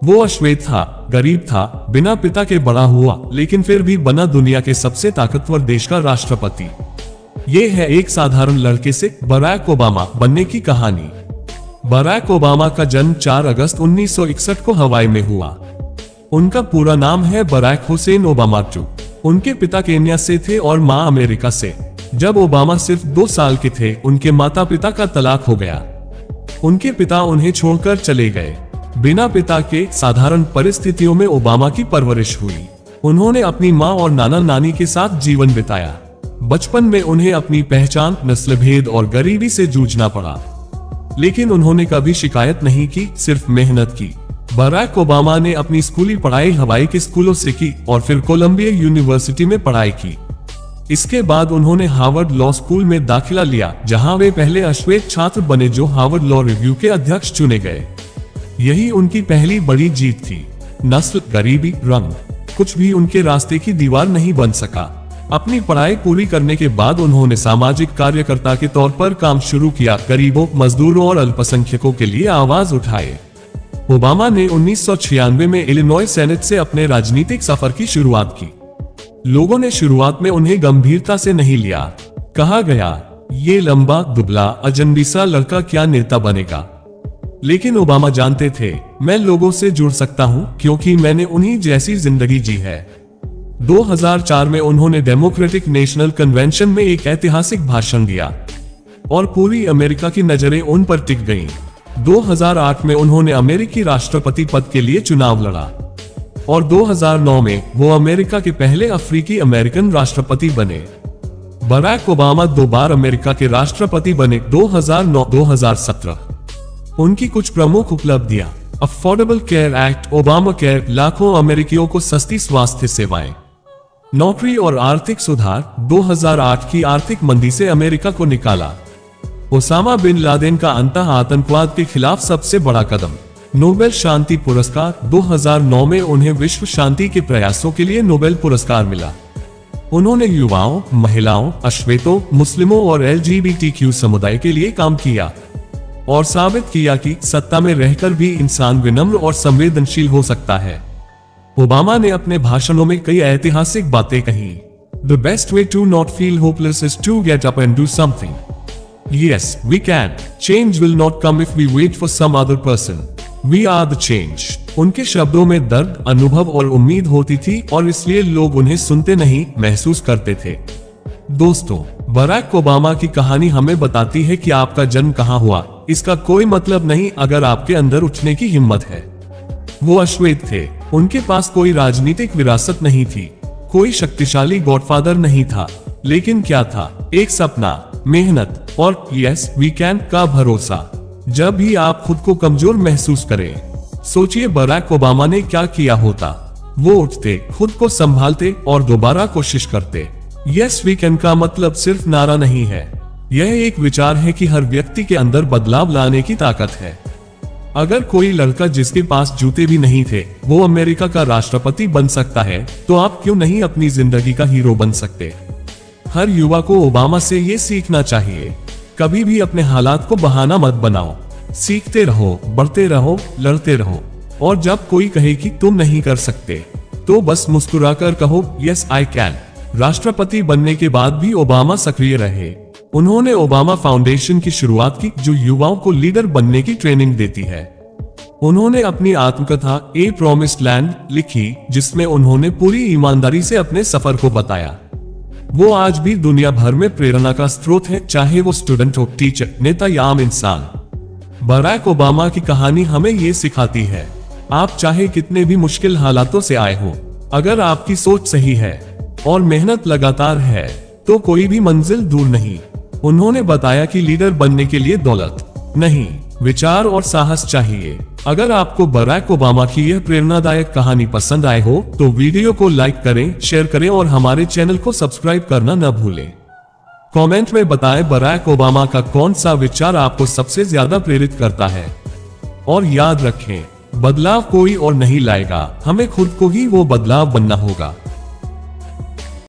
वो अश्वेत था, गरीब था, बिना पिता के बड़ा हुआ, लेकिन फिर भी बना दुनिया के सबसे ताकतवर देश का राष्ट्रपति। ये है एक साधारण लड़के से बराक ओबामा बनने की कहानी। बराक ओबामा का जन्म 4 अगस्त 1961 को हवाई में हुआ। उनका पूरा नाम है बराक हुसैन ओबामा टू। उनके पिता केन्या से थे और मां अमेरिका से। जब ओबामा सिर्फ 2 साल के थे, उनके माता पिता का तलाक हो गया। उनके पिता उन्हें छोड़कर चले गए। बिना पिता के साधारण परिस्थितियों में ओबामा की परवरिश हुई। उन्होंने अपनी मां और नाना नानी के साथ जीवन बिताया। बचपन में उन्हें अपनी पहचान, नस्ल भेद और गरीबी से जूझना पड़ा, लेकिन उन्होंने कभी शिकायत नहीं की, सिर्फ मेहनत की। बराक ओबामा ने अपनी स्कूली पढ़ाई हवाई के स्कूलों से की और फिर कोलंबिया यूनिवर्सिटी में पढ़ाई की। इसके बाद उन्होंने हार्वर्ड लॉ स्कूल में दाखिला लिया, जहां वे पहले अश्वेत छात्र बने जो हार्वर्ड लॉ रिव्यू के अध्यक्ष चुने गए। यही उनकी पहली बड़ी जीत थी। नस्ल, गरीबी, रंग, कुछ भी उनके रास्ते की दीवार नहीं बन सका। अपनी पढ़ाई पूरी करने के बाद उन्होंने सामाजिक कार्यकर्ता के तौर पर काम शुरू किया। गरीबों, मजदूरों और अल्पसंख्यकों के लिए आवाज उठाए। ओबामा ने 1996 में इलिनॉय सेनेट से अपने राजनीतिक सफर की शुरुआत की। लोगों ने शुरुआत में उन्हें गंभीरता से नहीं लिया। कहा गया, ये लंबा, दुबला, अजनबीसा लड़का क्या नेता बनेगा। लेकिन ओबामा जानते थे, मैं लोगों से जुड़ सकता हूं क्योंकि मैंने उन्हीं जैसी जिंदगी जी है। 2004 में उन्होंने डेमोक्रेटिक नेशनल कन्वेंशन में एक ऐतिहासिक भाषण दिया और पूरी अमेरिका की नजरें उन पर टिक गईं। 2008 में उन्होंने अमेरिकी राष्ट्रपति पद के लिए चुनाव लड़ा और 2009 में वो अमेरिका के पहले अफ्रीकी अमेरिकन राष्ट्रपति बने। बराक ओबामा 2 बार अमेरिका के राष्ट्रपति बने, 2009-2017। उनकी कुछ प्रमुख उपलब्धियां: affordable care act, Obama care, लाखों अमेरिकियों को सस्ती स्वास्थ्य सेवाएं, नौकरी और आर्थिक सुधार, 2008 की आर्थिक मंदी से अमेरिका को निकाला, ओसामा बिन लादेन का अंतः आतंकवाद के खिलाफ सबसे बड़ा कदम, नोबेल शांति पुरस्कार, 2009 में उन्हें विश्व शांति के प्रयासों के लिए नोबेल पुरस्कार मिला। उन्होंने युवाओं, महिलाओं, अश्वेतों, मुस्लिमों और LGBTQ समुदाय के लिए काम किया और साबित किया कि सत्ता में रहकर भी इंसान विनम्र और संवेदनशील हो सकता है। ओबामा ने अपने भाषणों में कई ऐतिहासिक बातें कही। The best way to not feel hopeless is to get up and do something. Yes, we can. Change will not come if we wait for some other person. We are the change. उनके शब्दों में दर्द, अनुभव और उम्मीद होती थी और इसलिए लोग उन्हें सुनते नहीं, महसूस करते थे। दोस्तों, बराक ओबामा की कहानी हमें बताती है कि आपका जन्म कहां हुआ, इसका कोई मतलब नहीं अगर आपके अंदर उठने की हिम्मत है। वो अश्वेत थे, उनके पास कोई राजनीतिक विरासत नहीं थी, कोई शक्तिशाली गॉडफादर नहीं था, लेकिन क्या था? एक सपना, मेहनत और यस वी कैन का भरोसा। जब भी आप खुद को कमजोर महसूस करें, सोचिए बराक ओबामा ने क्या किया होता। वो उठते, खुद को संभालते और दोबारा कोशिश करते। यस वी कैन का मतलब सिर्फ नारा नहीं है, यह एक विचार है कि हर व्यक्ति के अंदर बदलाव लाने की ताकत है। अगर कोई लड़का जिसके पास जूते भी नहीं थे वो अमेरिका का राष्ट्रपति बन सकता है, तो आप क्यों नहीं अपनी जिंदगी का हीरो बन सकते। हर युवा को ओबामा से ये सीखना चाहिए, कभी भी अपने हालात को बहाना मत बनाओ। सीखते रहो, बढ़ते रहो, लड़ते रहो और जब कोई कहे कि तुम नहीं कर सकते, तो बस मुस्कुराकर कहो यस आई कैन। राष्ट्रपति बनने के बाद भी ओबामा सक्रिय रहे। उन्होंने ओबामा फाउंडेशन की शुरुआत की, जो युवाओं को लीडर बनने की ट्रेनिंग देती है। उन्होंने अपनी आत्मकथा ए प्रॉमिस्ड लैंड लिखी, जिसमें उन्होंने पूरी ईमानदारी से अपने सफर को बताया। वो आज भी दुनिया भर में प्रेरणा का स्रोत है, चाहे वो स्टूडेंट हो, टीचर, नेता या आम इंसान। बराक ओबामा की कहानी हमें ये सिखाती है, आप चाहे कितने भी मुश्किल हालातों से आए हो, अगर आपकी सोच सही है और मेहनत लगातार है, तो कोई भी मंजिल दूर नहीं। उन्होंने बताया कि लीडर बनने के लिए दौलत नहीं, विचार और साहस चाहिए। अगर आपको बराक ओबामा की यह प्रेरणादायक कहानी पसंद आए हो, तो वीडियो को लाइक करें, शेयर करें और हमारे चैनल को सब्सक्राइब करना न भूलें। कमेंट में बताएं बराक ओबामा का कौन सा विचार आपको सबसे ज्यादा प्रेरित करता है। और याद रखें, बदलाव कोई और नहीं लाएगा, हमें खुद को ही वो बदलाव बनना होगा।